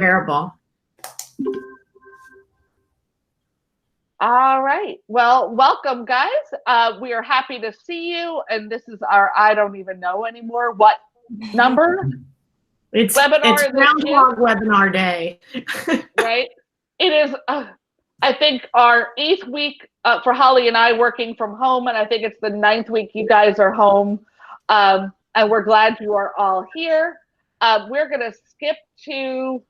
comparable. All right. Well, welcome, guys. We are happy to see you. And this is our, I don't even know anymore what number It's webinar Groundhog Webinar Day. Right? It is, I think, our 8th week for Holly and I working from home. And I think it's the 9th week you guys are home. And we're glad you are all here. We're going to skip to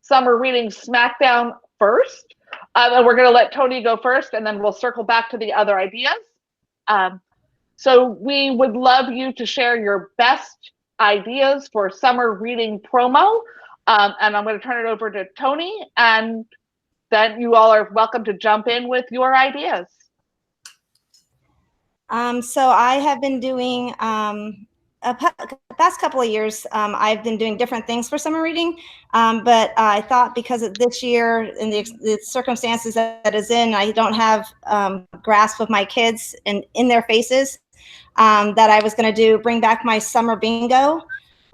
Summer Reading Smackdown first. And we're going to let Tony go first, and then we'll circle back to the other ideas. So we would love you to share your best ideas for summer reading promo. And I'm going to turn it over to Tony, and then you all are welcome to jump in with your ideas. So I have been doing past couple of years, I've been doing different things for summer reading, but I thought because of this year and the circumstances that is in, I don't have grasp of my kids and in their faces, that I was going to bring back my summer bingo,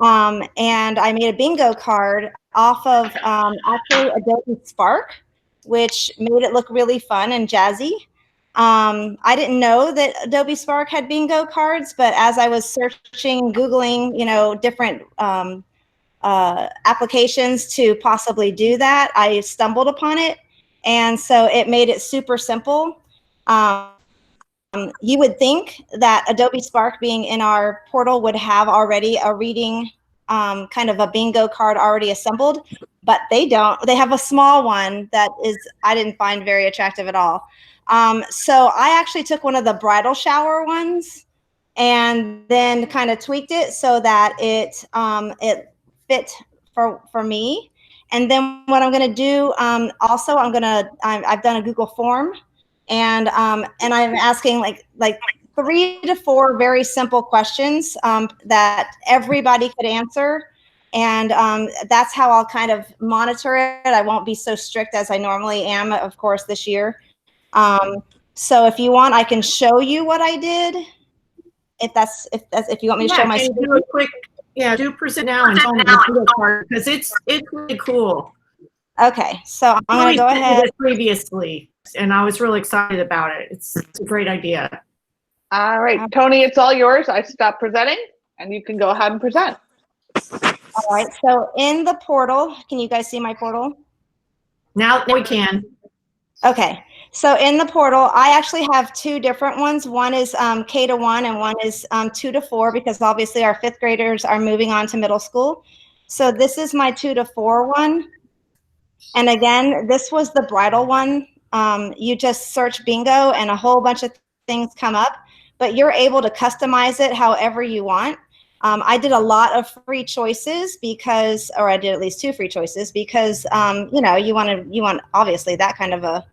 and I made a bingo card off of actually Adobe Spark, which made it look really fun and jazzy. I didn't know that Adobe Spark had bingo cards, but as I was searching, Googling, different applications to possibly do that, I stumbled upon it. And so it made it super simple. You would think that Adobe Spark being in our portal would have already a reading kind of a bingo card already assembled, but they don't. They have a small one that I didn't find very attractive at all. So I actually took one of the bridal shower ones and then kind of tweaked it so that it fit for me. And then what I'm going to do, also, I've done a Google form, and I'm asking like 3 to 4 very simple questions that everybody could answer. And that's how I'll kind of monitor it. I won't be so strict as I normally am, of course, this year. So if you want, I can show you what I did. If you want me to show my screen. Do a quick, do present now and tell me the part, because it's really cool. Okay, so I'm going to go ahead. Previously, and I was really excited about it. It's a great idea. All right, Tony, it's all yours. I stopped presenting, and you can go ahead and present. All right, so in the portal, can you guys see my portal? Now we can. Okay, so in the portal, I actually have 2 different ones. One is K to 1 and one is 2 to 4, because obviously our 5th graders are moving on to middle school. So this is my 2 to 4 one. And again, this was the bridal one. You just search bingo and a whole bunch of things come up, but you're able to customize it however you want. I did a lot of free choices or I did at least 2 free choices because, you want obviously that kind of a,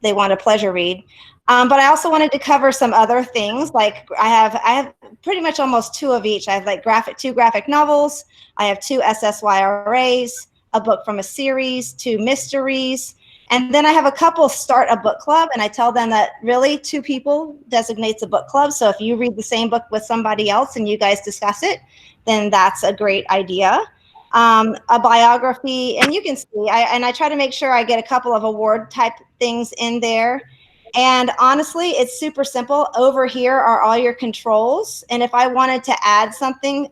they want a pleasure read. But I also wanted to cover some other things. Like I have pretty much almost 2 of each. I have like 2 graphic novels. I have 2 SSYRAs, a book from a series, 2 mysteries. And then I have a couple start a book club, and I tell them that really 2 people designates a book club. So if you read the same book with somebody else and you guys discuss it, then that's a great idea. A biography, and you can see, I try to make sure I get a couple of award type things in there. And honestly, it's super simple. Over here are all your controls. And if I wanted to add something,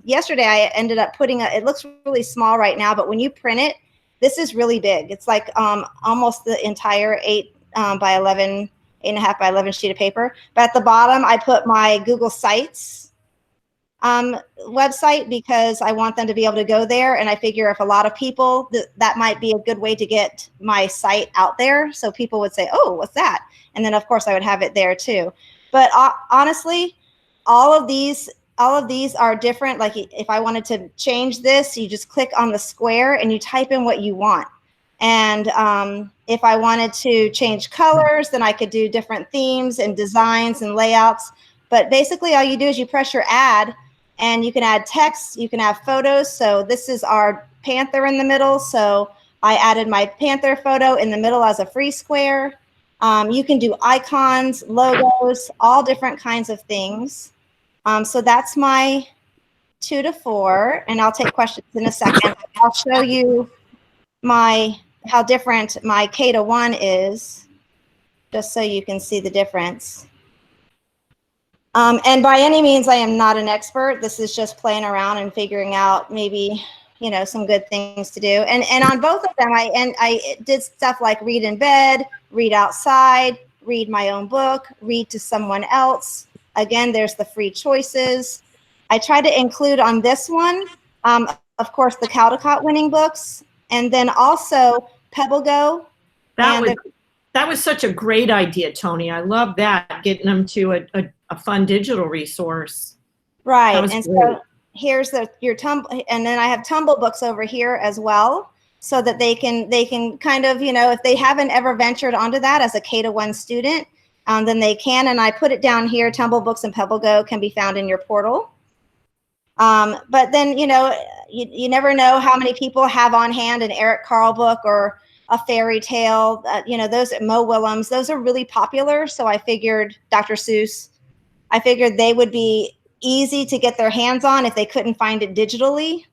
yesterday I ended up putting it looks really small right now, but when you print it, this is really big. It's like almost the entire 8.5 by 11 sheet of paper. But at the bottom, I put my Google Sites website because I want them to be able to go there. And I figure if a lot of people, that might be a good way to get my site out there. So people would say, oh, what's that? And then, of course, I would have it there, too. But honestly, all of these are different. Like if I wanted to change this, you just click on the square and you type in what you want. And if I wanted to change colors, then I could do different themes and designs and layouts. But basically all you do is you press your add, and you can add text, you can have photos. So this is our panther in the middle. So I added my panther photo in the middle as a free square. You can do icons, logos, all different kinds of things. So that's my 2 to 4, and I'll take questions in a second. I'll show you how different my K to 1 is, just so you can see the difference. And by any means, I am not an expert. This is just playing around and figuring out maybe, some good things to do. And on both of them, I did stuff like read in bed, read outside, read my own book, read to someone else. Again, there's the free choices. I try to include on this one, of course, the Caldecott winning books, and then also Pebble Go. That was such a great idea, Tony. I love that, getting them to a fun digital resource. Right, and great. So here's your Tumble, and then I have Tumble books over here as well, so that they can kind of, if they haven't ever ventured onto that as a K to 1 student, then they can. And I put it down here. Tumble books and Pebble Go can be found in your portal. But then, you never know how many people have on hand an Eric Carle book or a fairy tale. Those Mo Willems, those are really popular. So I figured Dr. Seuss, I figured they would be easy to get their hands on if they couldn't find it digitally.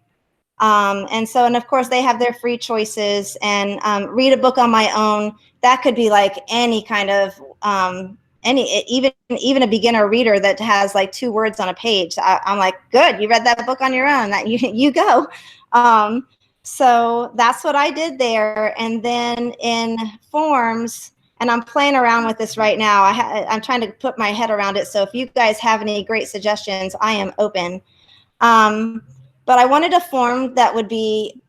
And of course they have their free choices, and read a book on my own. That could be like any kind of, even a beginner reader that has like 2 words on a page. I'm like, good, you read that book on your own. That you go. So that's what I did there. And then in forms, and I'm playing around with this right now. I'm trying to put my head around it. So if you guys have any great suggestions, I am open. But I wanted a form that would be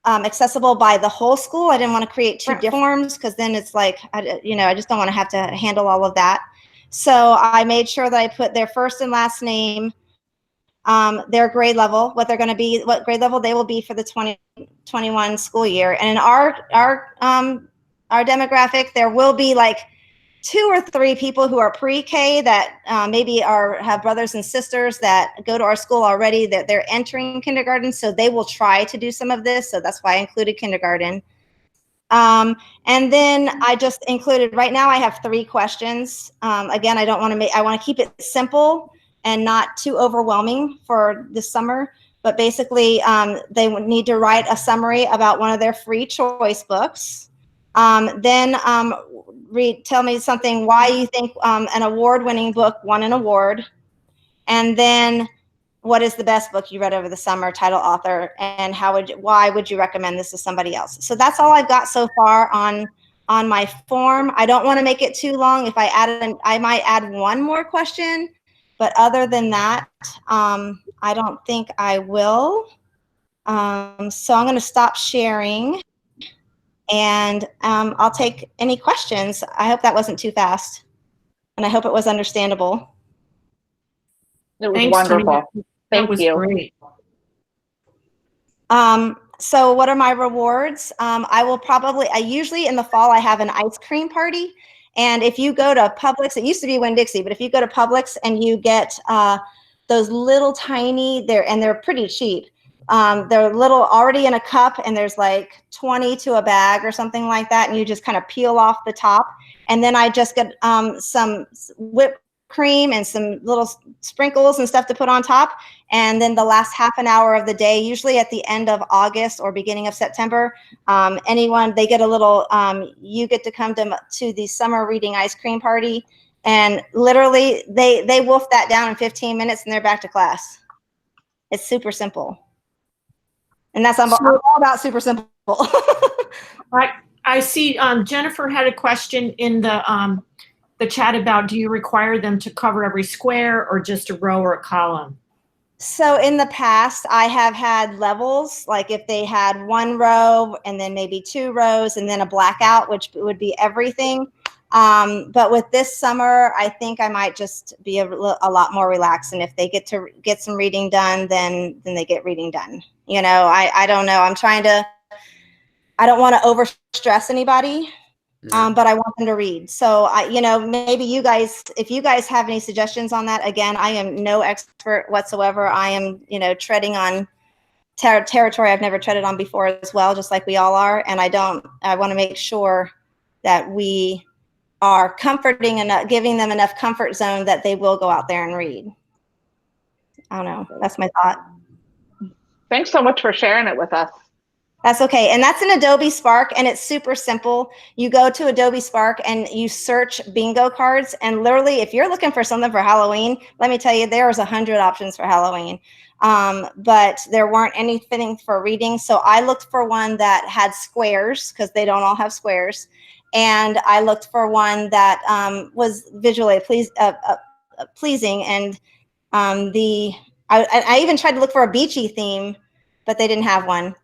accessible by the whole school. I didn't want to create 2 different forms, because then it's like, I just don't want to have to handle all of that. So I made sure that I put their first and last name, their grade level, what they're going to be, what grade level they will be for the 2021 school year. And in our demographic, there will be like 2 or 3 people who are pre-K that maybe have brothers and sisters that go to our school already, that they're entering kindergarten, so they will try to do some of this. So that's why I included kindergarten. And then I just included, right now I have 3 questions. Again, I want to keep it simple and not too overwhelming for this summer. But basically, they would need to write a summary about one of their free choice books. Then tell me something, why you think an award-winning book won an award. And then what is the best book you read over the summer, title, author, and why would you recommend this to somebody else? So that's all I've got so far on my form. I don't want to make it too long. If I might add 1 more question, but other than that, I don't think I will. So I'm going to stop sharing. And I'll take any questions. I hope that wasn't too fast, and I hope it was understandable. It was wonderful. Thank you. Great. So what are my rewards? I usually in the fall, I have an ice cream party. And if you go to Publix, it used to be Winn-Dixie, but if you go to Publix and you get those little tiny, they're pretty cheap. They're little, already in a cup, and there's like 20 to a bag or something like that, and you just kind of peel off the top. And then I just get some whipped cream and some little sprinkles and stuff to put on top. And then the last half an hour of the day, usually at the end of August or beginning of September, they get a little, you get to come to the summer reading ice cream party. And literally they wolf that down in 15 minutes and they're back to class. It's super simple. And I'm all about super simple. I see Jennifer had a question in the chat about, do you require them to cover every square or just a row or a column? So in the past, I have had levels, like if they had 1 row and then maybe 2 rows and then a blackout, which would be everything. But with this summer, I think I might just be a lot more relaxed. And if they get some reading done, then they get reading done. I don't know. I don't want to overstress anybody, but I want them to read. So maybe you guys, if you guys have any suggestions on that, again, I am no expert whatsoever. I am, treading on territory I've never treaded on before as well, just like we all are. And I want to make sure that we are comforting and giving them enough comfort zone that they will go out there and read. I don't know. That's my thought. Thanks so much for sharing it with us. That's okay. And that's in Adobe Spark, and it's super simple. You go to Adobe Spark and you search bingo cards, and literally, if you're looking for something for Halloween, let me tell you, there's 100 options for Halloween. But there weren't anything for reading, so I looked for one that had squares, because they don't all have squares. And I looked for one that was visually pleasing, and I even tried to look for a beachy theme, but they didn't have one.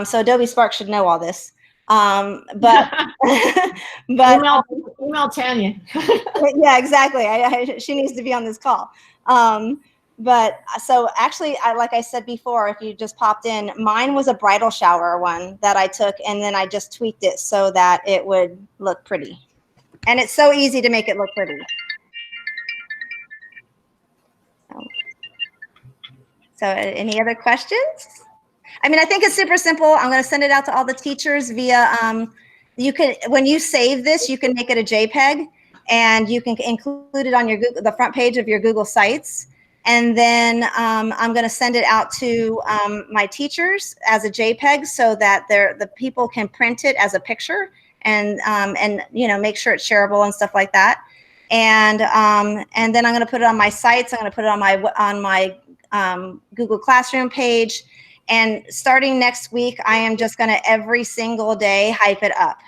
So Adobe Spark should know all this. But email Tanya. Yeah, exactly. She needs to be on this call. But so actually, like I said before, if you just popped in, mine was a bridal shower one that I took, and then I just tweaked it so that it would look pretty. And it's so easy to make it look pretty. So any other questions? I mean, I think it's super simple. I'm going to send it out to all the teachers via, you can, when you save this, you can make it a JPEG, and you can include it on your Google, the front page of your Google Sites. And then I'm going to send it out to my teachers as a JPEG, so that the people can print it as a picture, and you know, make sure it's shareable and stuff like that. And then I'm going to put it on my sites. I'm going to put it on my Google Classroom page. And starting next week, I am just going to every single day hype it up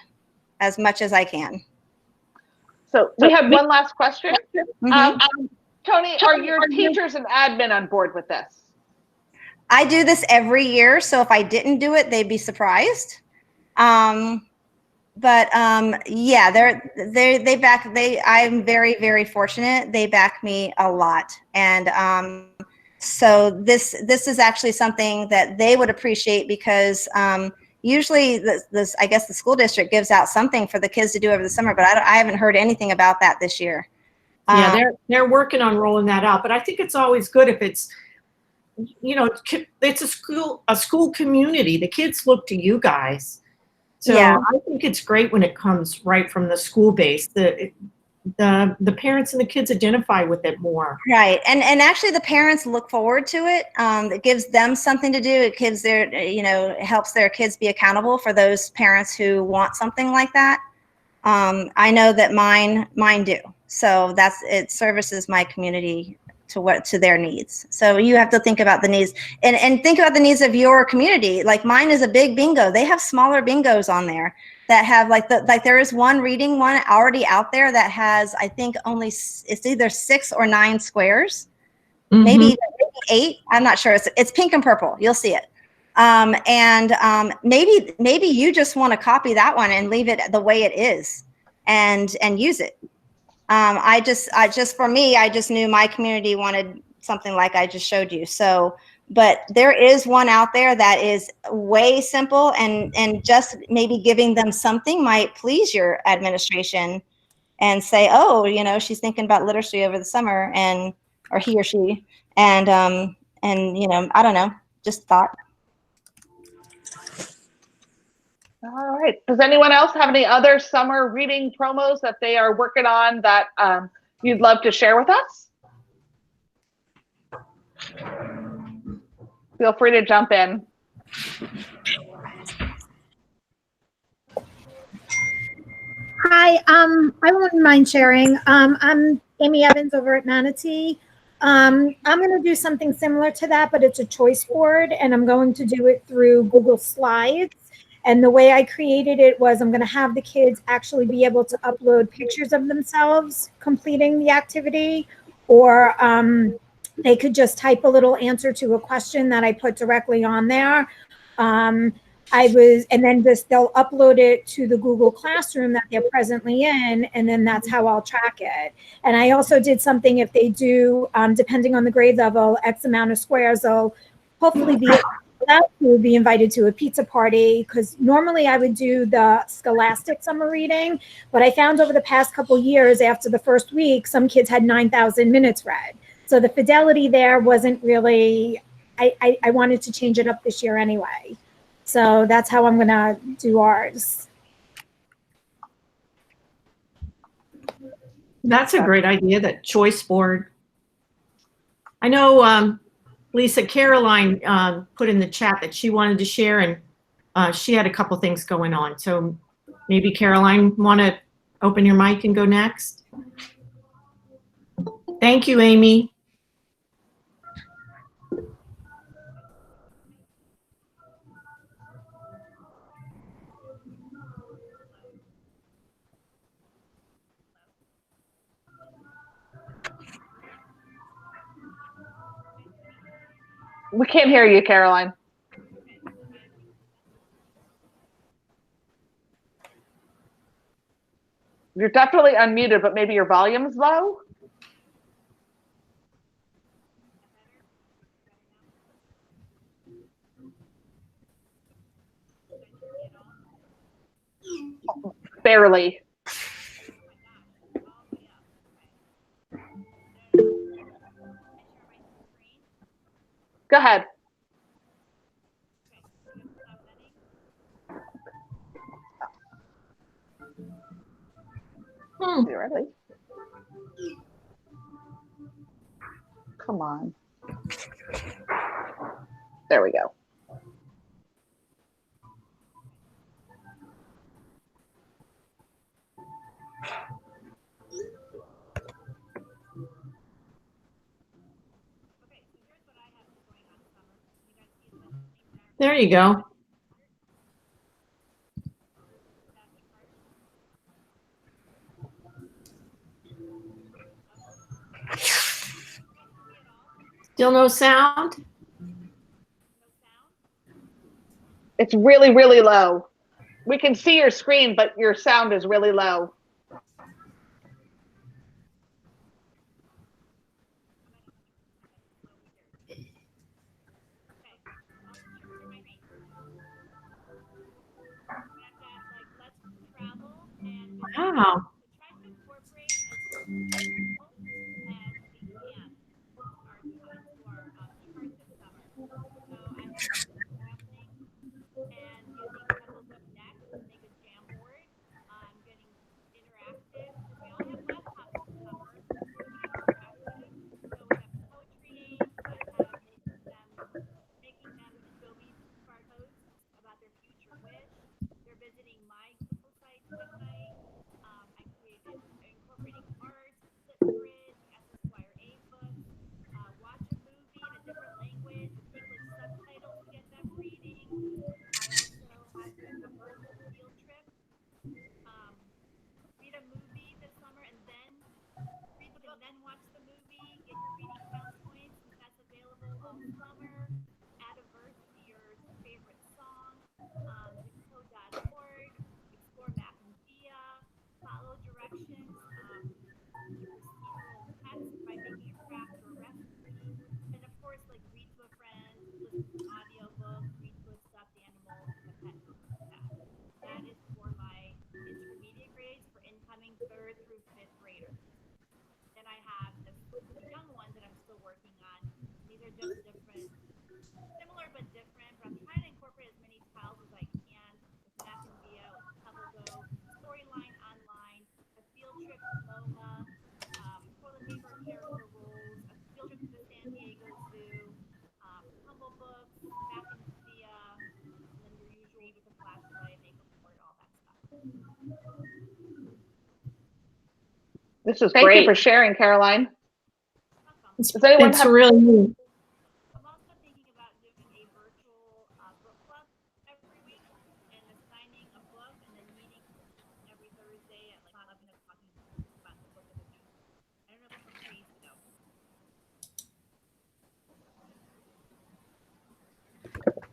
as much as I can. So we have one last question. Mm-hmm. Tony, are your teachers and admin on board with this? I do this every year, so if I didn't do it, they'd be surprised. Yeah, I'm very, very fortunate. They back me a lot. And so this is actually something that they would appreciate, because usually I guess the school district gives out something for the kids to do over the summer, but I haven't heard anything about that this year. Yeah, they're working on rolling that out, but I think it's always good if it's, you know, it's a school community. The kids look to you guys. So yeah. I think it's great when it comes right from the school base. The parents and the kids identify with it more. Right. And actually the parents look forward to it. It gives them something to do. It gives it helps their kids be accountable for those parents who want something like that. I know that mine do. So it services my community to their needs. So you have to think about the needs, and think about the needs of your community. Like mine is a big bingo. They have smaller bingos on there that have like there is one reading one already out there that has, I think, it's either 6 or 9 squares, mm-hmm. maybe 8. I'm not sure. It's pink and purple. You'll see it. Maybe you just want to copy that one and leave it the way it is and use it. For me, I just knew my community wanted something like I just showed you. So, but there is one out there that is way simple, and just maybe giving them something might please your administration and say, oh, you know, she's thinking about literacy over the summer, or he or she, and you know, I don't know, just thought. All right. Does anyone else have any other summer reading promos that they are working on that you'd love to share with us? Feel free to jump in. Hi, I wouldn't mind sharing. I'm Amy Evans over at Manatee. I'm going to do something similar to that, but it's a choice board, and I'm going to do it through Google Slides. And the way I created it was I'm going to have the kids actually be able to upload pictures of themselves completing the activity, or they could just type a little answer to a question that I put directly on there. And then they'll upload it to the Google Classroom that they're presently in, and then that's how I'll track it. And I also did something, if they do, depending on the grade level, X amount of squares, they'll hopefully be invited to a pizza party, because normally I would do the Scholastic summer reading, but I found over the past couple years, after the first week, some kids had 9,000 minutes read. So the fidelity there wasn't really, I wanted to change it up this year anyway. So that's how I'm gonna do ours. That's a great idea, that choice board. I know Lisa, Caroline put in the chat that she wanted to share, and she had a couple things going on. So maybe Caroline, want to open your mic and go next? Thank you, Amy. We can't hear you, Caroline. You're definitely unmuted, but maybe your volume's low. Barely. Go ahead. You ready? Come on. There we go. There you go. Still no sound? It's really, really low. We can see your screen, but your sound is really low. Wow. This is great. Thank you for sharing, Caroline. It's really neat.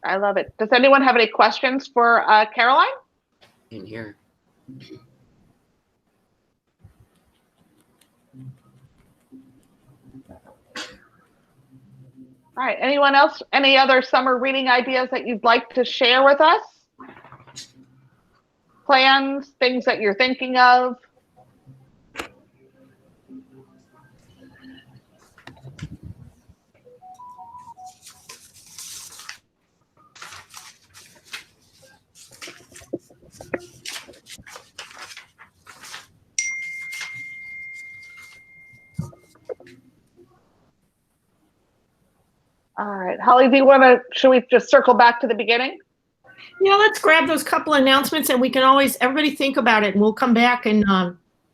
I love it. Does anyone have any questions for Caroline? In here. All right. Anyone else? Any other summer reading ideas that you'd like to share with us? Plans, things that you're thinking of? All right, Holly, should we just circle back to the beginning? Yeah, let's grab those couple announcements and we can always, everybody think about it and we'll come back and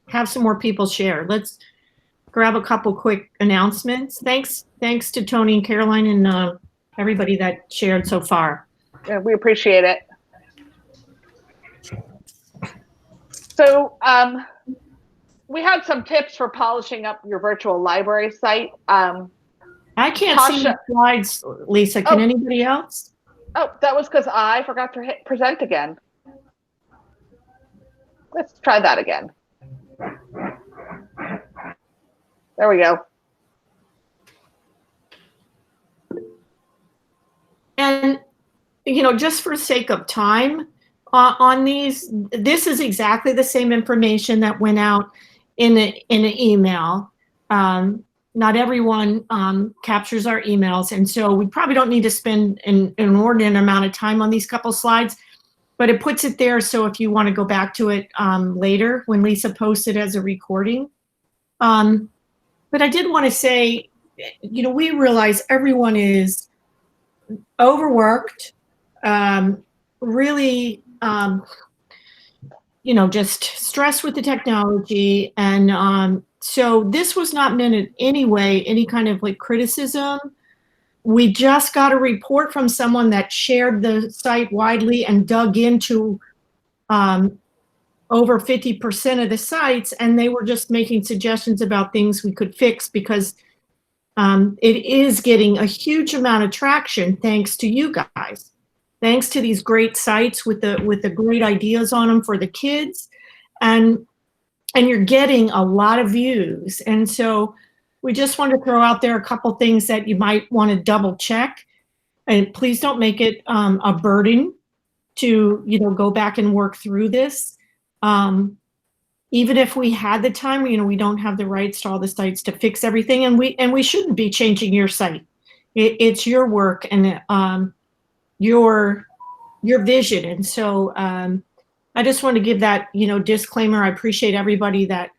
have some more people share. Let's grab a couple quick announcements. Thanks to Tony and Caroline and everybody that shared so far. Yeah, we appreciate it. So we had some tips for polishing up your virtual library site. I can't see the slides, Lisa. Can anybody else? Oh, that was because I forgot to hit present again. Let's try that again. There we go. And, you know, just for sake of time on these, this is exactly the same information that went out in an email. Not everyone captures our emails, and so we probably don't need to spend an inordinate amount of time on these couple slides, but it puts it there so if you want to go back to it later when Lisa posts it as a recording. But I did want to say, you know, we realize everyone is overworked, really, you know, just stressed with the technology. And so this was not meant in any way, any kind of like criticism. We just got a report from someone that shared the site widely and dug into over 50% of the sites, and they were just making suggestions about things we could fix because it is getting a huge amount of traction thanks to you guys. Thanks to these great sites with the great ideas on them for the kids, and you're getting a lot of views. And so we just want to throw out there a couple things that you might want to double check, and please don't make it a burden to, you know, go back and work through this. Even if we had the time, you know, we don't have the rights to all the sites to fix everything, and we shouldn't be changing your site. It's your work and your vision. And so I just want to give that, you know, disclaimer. I appreciate everybody that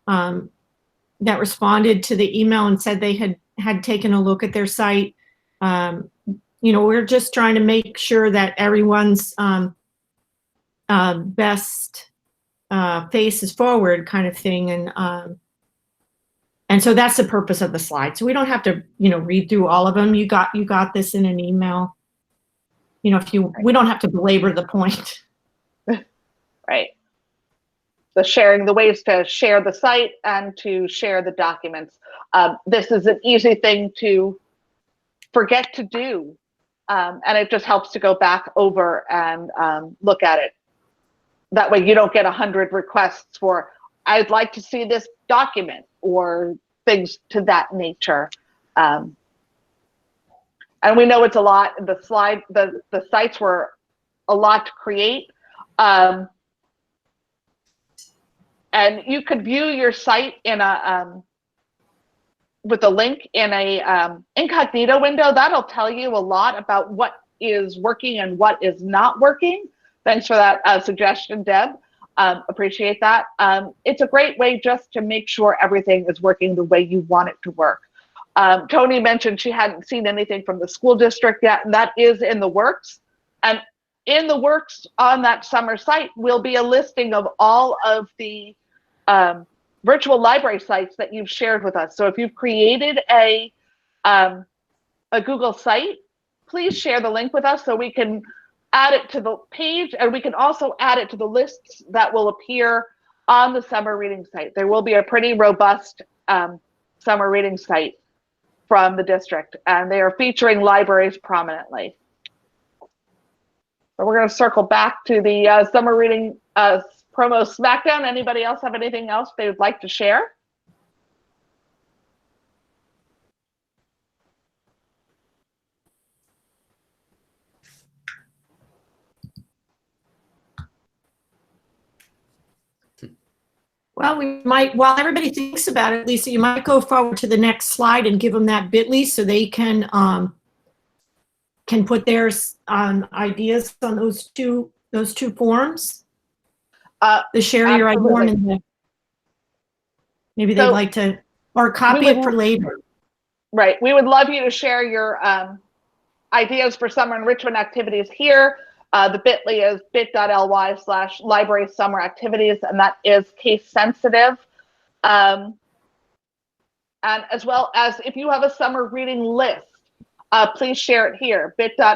that responded to the email and said they had taken a look at their site. You know, we're just trying to make sure that everyone's best faces forward kind of thing. And so that's the purpose of the slide. So we don't have to, you know, read through all of them. You got this in an email. You know, we don't have to belabor the point. Right. The ways to share the site and to share the documents. This is an easy thing to forget to do. And it just helps to go back over and look at it. That way you don't get 100 requests for, I'd like to see this document or things to that nature. And we know it's a lot. The sites were a lot to create. And you could view your site in a with a link in a incognito window. That'll tell you a lot about what is working and what is not working. Thanks for that suggestion, Deb. Appreciate that. It's a great way just to make sure everything is working the way you want it to work. Tony mentioned she hadn't seen anything from the school district yet, and that is in the works. And in the works on that summer site will be a listing of all of the virtual library sites that you've shared with us. So if you've created a Google site, please share the link with us so we can add it to the page, and we can also add it to the lists that will appear on the summer reading site. There will be a pretty robust summer reading site from the district, and they are featuring libraries prominently. So we're going to circle back to the summer reading promo Smackdown. Anybody else have anything else they would like to share? Well, we might, while everybody thinks about it, Lisa, you might go forward to the next slide and give them that bit.ly so they can put their ideas on those two forms. The share your idea form, and maybe they'd like to, or copy it for later. Right. We would love you to share your ideas for summer enrichment activities here. The bit.ly is bit.ly/library summer activities, and that is case sensitive. And as well as if you have a summer reading list, please share it here, bit.ly/PBC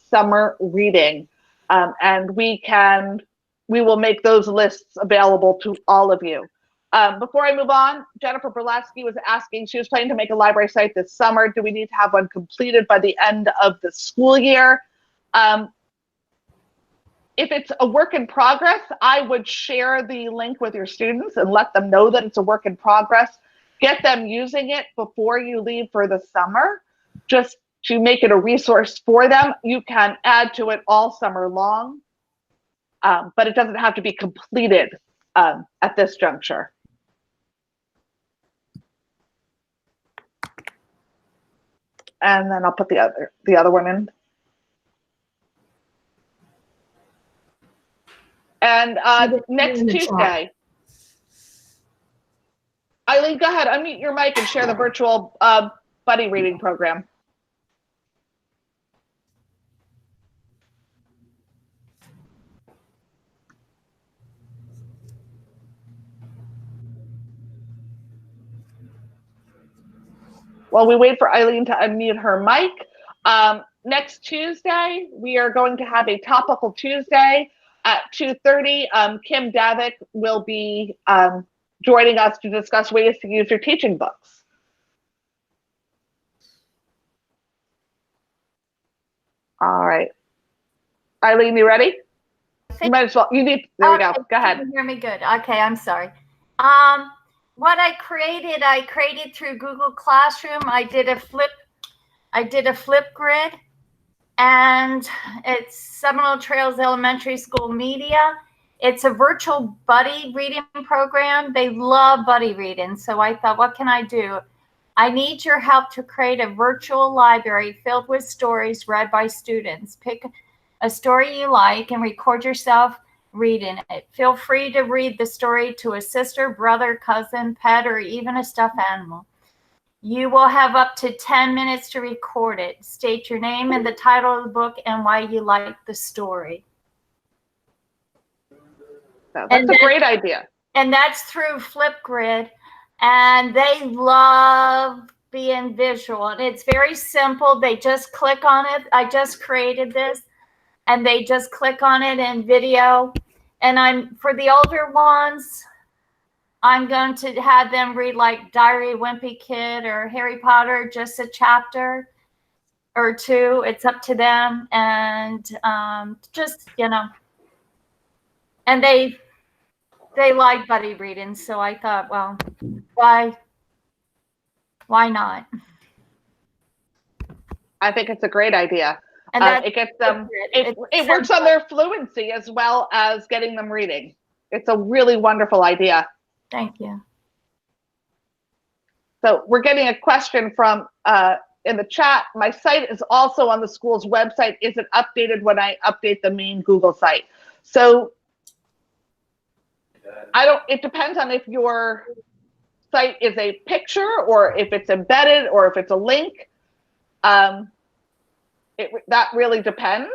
summer reading. And we will make those lists available to all of you. Before I move on, Jennifer Berlatsky was asking, she was planning to make a library site this summer. Do we need to have one completed by the end of the school year? If it's a work in progress, I would share the link with your students and let them know that it's a work in progress. Get them using it before you leave for the summer, just to make it a resource for them. You can add to it all summer long, but it doesn't have to be completed at this juncture. And then I'll put the other one in. And next Tuesday, Eileen, go ahead, unmute your mic and share the virtual buddy reading program. While we wait for Eileen to unmute her mic, next Tuesday, we are going to have a topical Tuesday at 2:30. Kim Davik will be joining us to discuss ways to use your teaching books. All right. Eileen, you ready? You might as well, there we go. Go ahead. Can you hear me good? Okay, I'm sorry. What I created through Google Classroom. I did a flip grid, and it's Seminole Trails Elementary School Media. It's a virtual buddy reading program. They love buddy reading. So I thought, what can I do? I need your help to create a virtual library filled with stories read by students. Pick a story you like and record yourself reading it. Feel free to read the story to a sister, brother, cousin, pet, or even a stuffed animal. You will have up to 10 minutes to record it. State your name and the title of the book and why you like the story. That's a great idea. And that's through Flipgrid. And they love being visual. And it's very simple. They just click on it. I just created this. And they just click on it in video. And for the older ones, I'm going to have them read like Diary of a Wimpy Kid or Harry Potter, just a chapter or two. It's up to them. And just, and they like buddy reading. So I thought, well, why not? I think it's a great idea. And it gets them, it works on their fluency as well as getting them reading. It's a really wonderful idea. Thank you. So we're getting a question from in the chat. My site is also on the school's website. Is it updated when I update the main Google site? So it depends on if your site is a picture or if it's embedded or if it's a link. That really depends.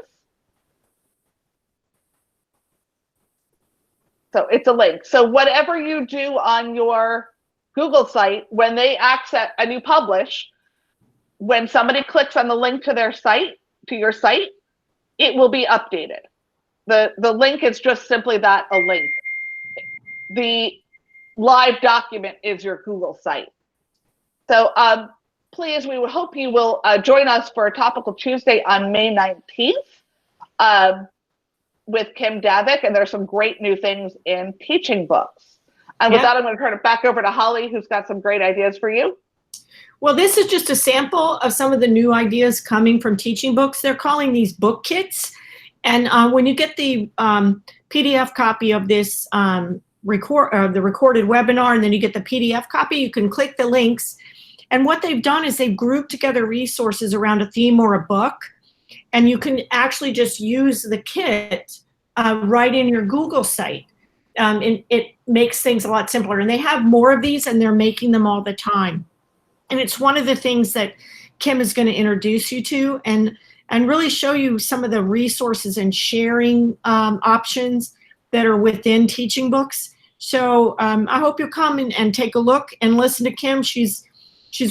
So it's a link. So whatever you do on your Google site, when they access and you publish, when somebody clicks on the link to their site, to your site, it will be updated. The link is just simply that, a link. The live document is your Google site. So please, we would hope you will join us for a Topical Tuesday on May 19th with Kim Davik, and there's some great new things in teaching books. And with that, I'm going to turn it back over to Holly, who's got some great ideas for you. Well, this is just a sample of some of the new ideas coming from teaching books. They're calling these book kits. And when you get the PDF copy of this the recorded webinar, and then you get the PDF copy, you can click the links. And what they've done is they've grouped together resources around a theme or a book. And you can actually just use the kit right in your Google site. And it makes things a lot simpler. And they have more of these, and they're making them all the time. And it's one of the things that Kim is going to introduce you to and really show you some of the resources and sharing options that are within teaching books. So I hope you'll come and take a look and listen to Kim. She's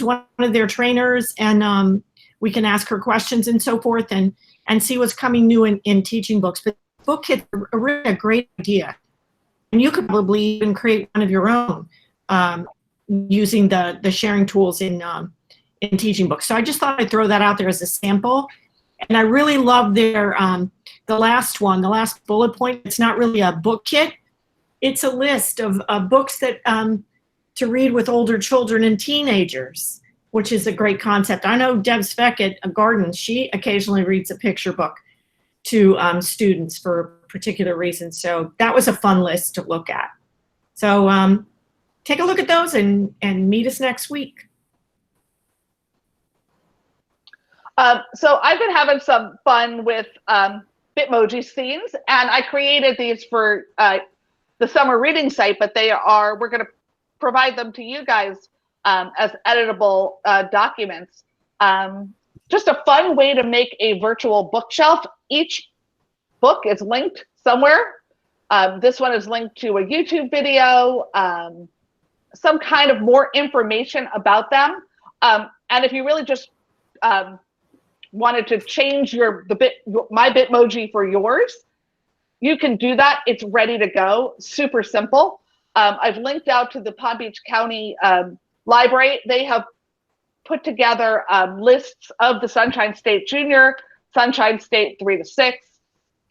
one of their trainers, and we can ask her questions and so forth and see what's coming new in teaching books. But book kits are really a great idea. And you could probably even create one of your own using the sharing tools in teaching books. So I just thought I'd throw that out there as a sample. And I really love their, the last bullet point. It's not really a book kit. It's a list of books that to read with older children and teenagers, which is a great concept. I know Deb Speck at Gardens, she occasionally reads a picture book to students for particular reasons. So that was a fun list to look at. So take a look at those and meet us next week. So I've been having some fun with Bitmoji scenes, and I created these for the Summer Reading site, but we're going to provide them to you guys as editable documents. Just a fun way to make a virtual bookshelf. Each book is linked somewhere. This one is linked to a YouTube video, some kind of more information about them. And if you really just wanted to change my Bitmoji for yours, you can do that. It's ready to go. Super simple. I've linked out to the Palm Beach County Library. They have put together lists of the Sunshine State Junior, Sunshine State 3 to 6.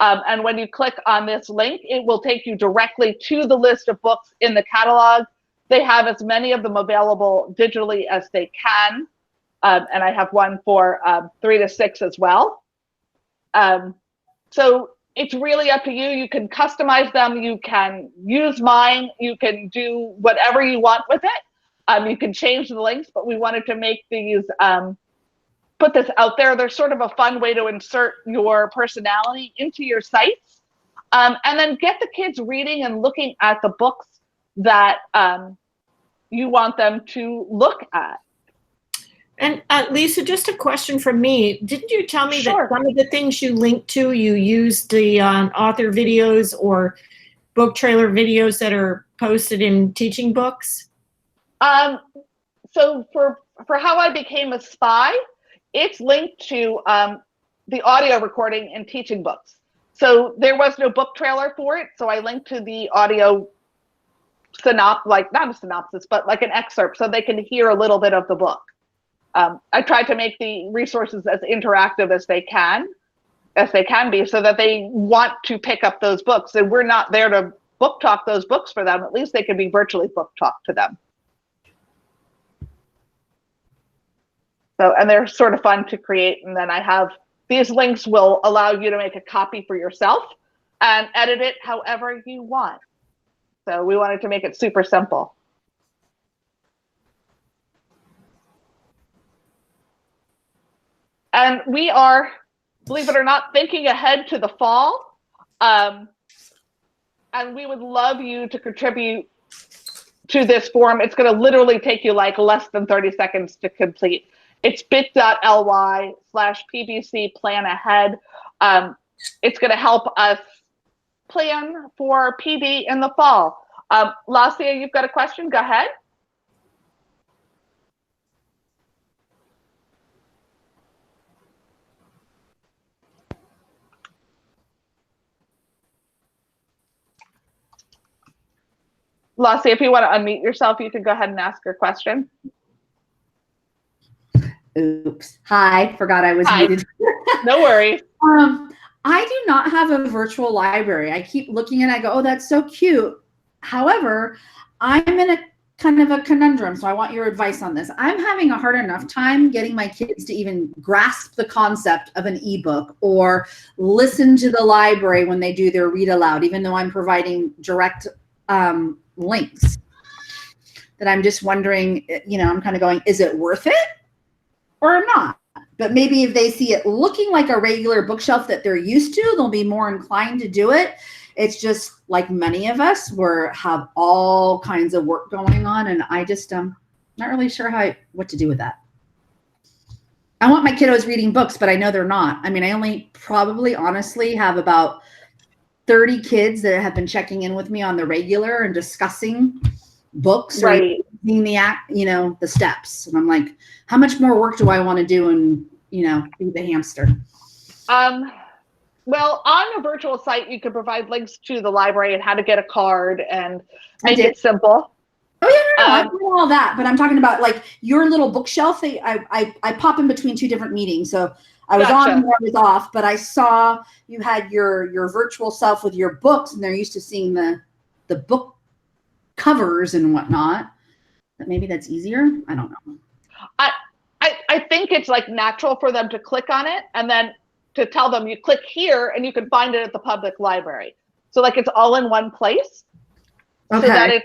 And when you click on this link, it will take you directly to the list of books in the catalog. They have as many of them available digitally as they can. And I have one for 3 to 6 as well. So it's really up to you. You can customize them. You can use mine. You can do whatever you want with it. You can change the links, but we wanted to make these, put this out there. They're sort of a fun way to insert your personality into your sites, and then get the kids reading and looking at the books that you want them to look at. And Lisa, just a question from me. Didn't you tell me Sure. that some of the things you linked to, you used the author videos or book trailer videos that are posted in teaching books? So for How I Became a Spy, it's linked to the audio recording in teaching books. So there was no book trailer for it, so I linked to the audio not a synopsis, but like an excerpt, so they can hear a little bit of the book. I tried to make the resources as interactive as they can be, so that they want to pick up those books. And we're not there to book talk those books for them. At least they can be virtually book talked to them. So, and they're sort of fun to create. And then I have these links will allow you to make a copy for yourself and edit it however you want. So we wanted to make it super simple. And we are, believe it or not, thinking ahead to the fall. And we would love you to contribute to this form. It's going to literally take you like less than 30 seconds to complete. It's bit.ly/PBC plan ahead. It's going to help us plan for PD in the fall. Lacia, you've got a question? Go ahead. Lacia, if you want to unmute yourself, you can go ahead and ask your question. Oops. Hi, forgot I was muted. No worries. I do not have a virtual library. I keep looking and I go, oh, that's so cute. However, I'm in a kind of a conundrum, so I want your advice on this. I'm having a hard enough time getting my kids to even grasp the concept of an ebook or listen to the library when they do their read aloud, even though I'm providing direct links. That I'm just wondering, I'm kind of going, is it worth it or not? But maybe if they see it looking like a regular bookshelf that they're used to, they'll be more inclined to do it. It's just like many of us have all kinds of work going on, and I just Not really sure what to do with that. I want my kiddos reading books, but I know they're not. I mean, I only probably honestly have about 30 kids that have been checking in with me on the regular and discussing books, Right. or using the steps. And I'm like, how much more work do I want to do and, be the hamster? Well, on a virtual site, you could provide links to the library and how to get a card and make it simple. Oh yeah, no, I do all that, but I'm talking about like your little bookshelf. I pop in between two different meetings, so I was on and I was off. But I saw you had your virtual self with your books, and they're used to seeing the book covers and whatnot. But maybe that's easier. I don't know. I think it's like natural for them to click on it and then to tell them you click here and you can find it at the public library. So like it's all in one place. Okay. So that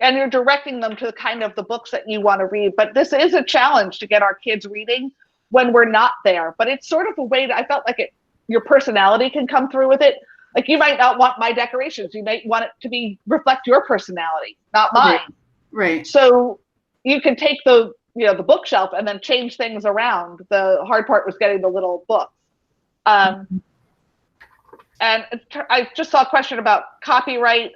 and you're directing them to kind of the books that you want to read. But this is a challenge to get our kids reading when we're not there. But it's sort of a way that I felt like your personality can come through with it. Like you might not want my decorations. You might want it to reflect your personality, not mine. Right. So you can take the bookshelf and then change things around. The hard part was getting the little books. And I just saw a question about copyright.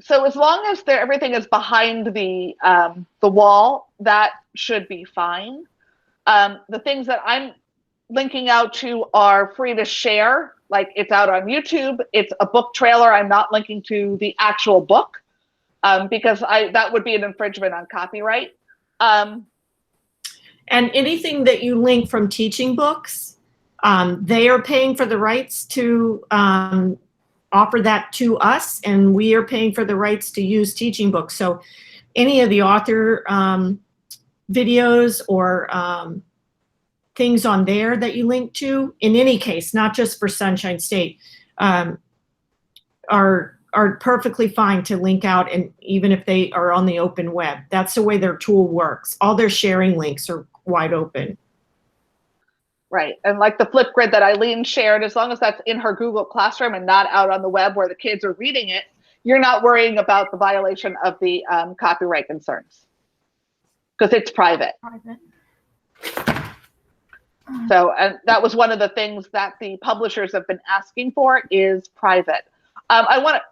So as long as everything is behind the wall, that should be fine. The things that I'm linking out to are free to share, like it's out on YouTube. It's a book trailer. I'm not linking to the actual book because that would be an infringement on copyright. And anything that you link from teaching books, they are paying for the rights to offer that to us, and we are paying for the rights to use teaching books. So any of the author videos or things on there that you link to, in any case, not just for Sunshine State, are perfectly fine to link out, and even if they are on the open web. That's the way their tool works. All their sharing links are wide open. Right. And like the Flipgrid that Eileen shared, as long as that's in her Google Classroom and not out on the web where the kids are reading it, you're not worrying about the violation of the copyright concerns because it's private. So, and that was one of the things that the publishers have been asking for is private. I want to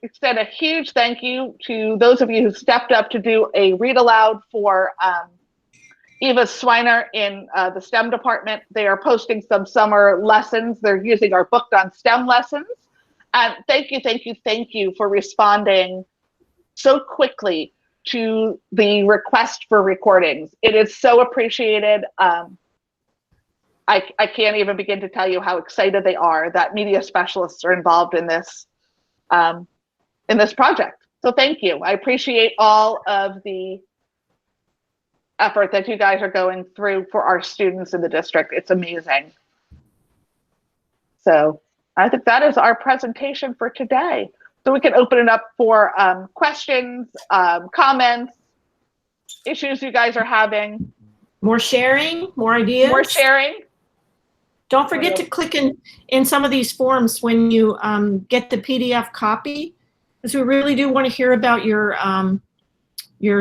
extend a huge thank you to those of you who stepped up to do a read aloud for Eva Swiner in the STEM department. They are posting some summer lessons. They're using our Booked on STEM lessons. And thank you for responding so quickly to the request for recordings. It is so appreciated. I can't even begin to tell you how excited they are that media specialists are involved in this project. So thank you. I appreciate all of the effort that you guys are going through for our students in the district. It's amazing. So I think that is our presentation for today. So we can open it up for questions, comments, issues you guys are having. More sharing, more ideas. More sharing. Don't forget to click in some of these forms when you get the PDF copy, because we really do want to hear about your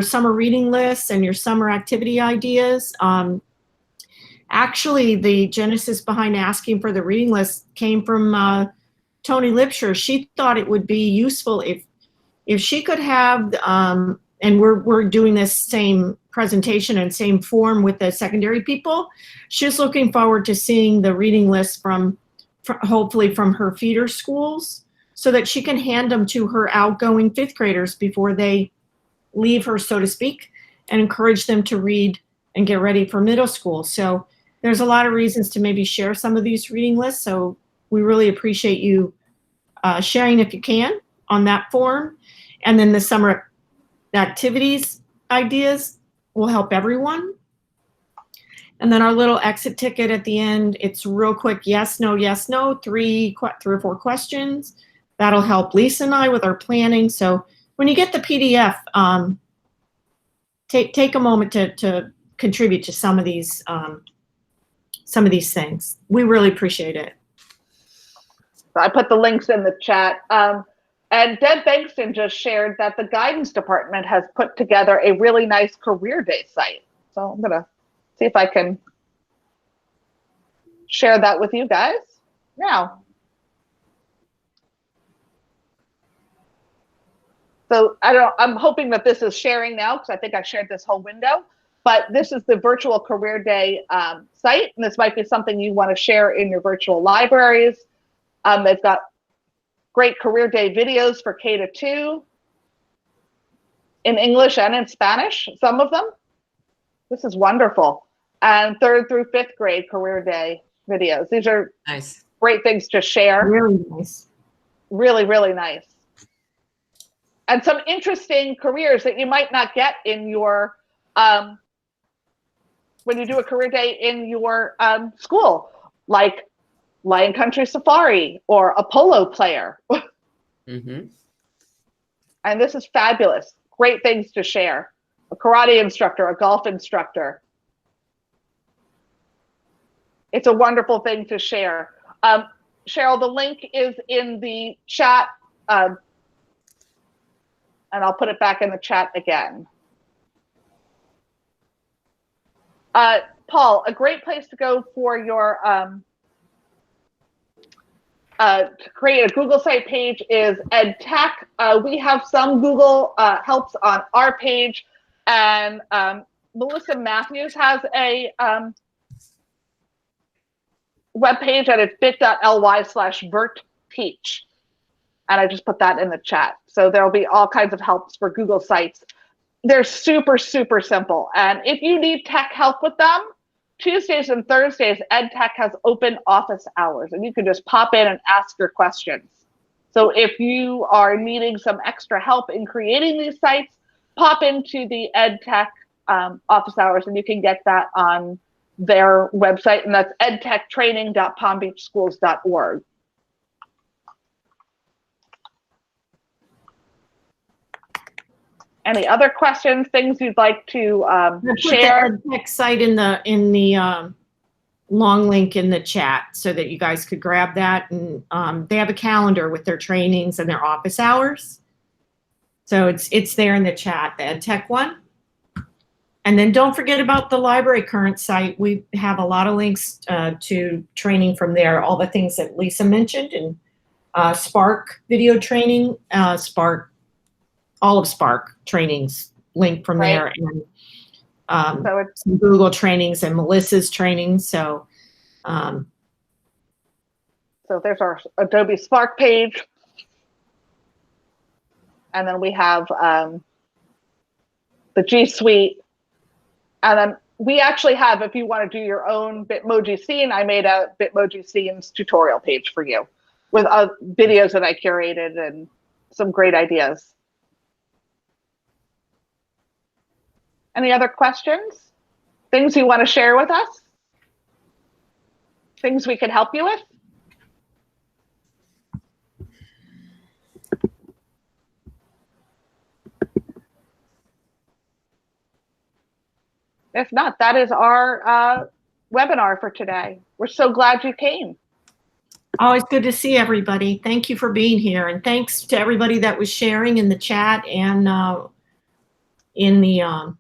summer reading lists and your summer activity ideas. Actually, the genesis behind asking for the reading list came from Tony Lipsher. She thought it would be useful if she could have, and we're doing this same presentation and same form with the secondary people. She's looking forward to seeing the reading list from hopefully from her feeder schools, so that she can hand them to her outgoing fifth graders before they leave her, so to speak, and encourage them to read and get ready for middle school. So there's a lot of reasons to maybe share some of these reading lists. So we really appreciate you sharing if you can on that form. And then the summer activities ideas will help everyone. And then our little exit ticket at the end, it's real quick, yes, no, three or four questions. That'll help Lisa and I with our planning. So when you get the PDF, take a moment to contribute to some of these things. We really appreciate it. I put the links in the chat. And Deb Bankston just shared that the guidance department has put together a really nice career day site. So I'm gonna see if I can share that with you guys now. So I'm hoping that this is sharing now because I think I shared this whole window, but this is the virtual career day site. And this might be something you want to share in your virtual libraries. They've got great career day videos for K-2 in English and in Spanish, some of them. This is wonderful. And 3rd through 5th grade career day videos. These are Nice. great things to share. Really nice. Really, really nice. And some interesting careers that you might not get in your, when you do a career day in your school, like Lion Country Safari or a polo player. Mm-hmm. And this is fabulous. Great things to share. A karate instructor, a golf instructor. It's a wonderful thing to share. Cheryl, the link is in the chat. And I'll put it back in the chat again. Paul, a great place to go for your to create a Google site page is EdTech. We have some Google helps on our page, and Melissa Matthews has a web page, and it's bit.ly/VertTeach. And I just put that in the chat. So there'll be all kinds of helps for Google Sites. They're super, super simple. And if you need tech help with them, Tuesdays and Thursdays, EdTech has open office hours, and you can just pop in and ask your questions. So if you are needing some extra help in creating these sites, pop into the EdTech office hours, and you can get that on their website, and that's edtechtraining.palmbeachschools.org. Any other questions, things you'd like to share? Put the EdTech site in the long link in the chat so that you guys could grab that. And they have a calendar with their trainings and their office hours. So it's there in the chat, the EdTech one. And then don't forget about the Library Current site. We have a lot of links to training from there, all the things that Lisa mentioned, and Spark video training, all of Spark trainings linked from there, and So it's some Google trainings and Melissa's trainings. So there's our Adobe Spark page. And then we have the G Suite. And then we actually have, if you want to do your own Bitmoji scene, I made a Bitmoji scenes tutorial page for you with videos that I curated and some great ideas. Any other questions? Things you want to share with us? Things we can help you with? If not, that is our webinar for today. We're so glad you came. always good to see everybody. Thank you for being here. And thanks to everybody that was sharing in the chat and in the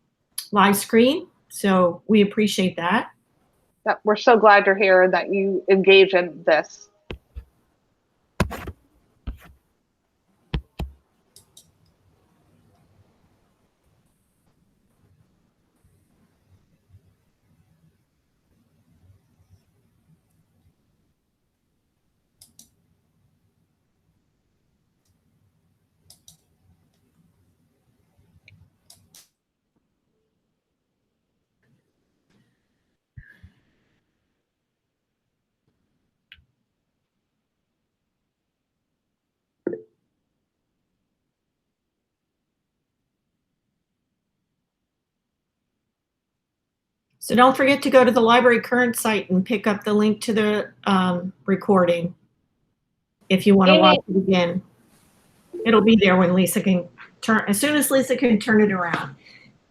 live screen. So we appreciate that. We're so glad you're here and that you engage in this. So don't forget to go to the Library Current site and pick up the link to the recording if you want to watch it again. It'll be there when Lisa can turn, as soon as Lisa can turn it around.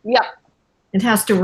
Yep. It has to ring.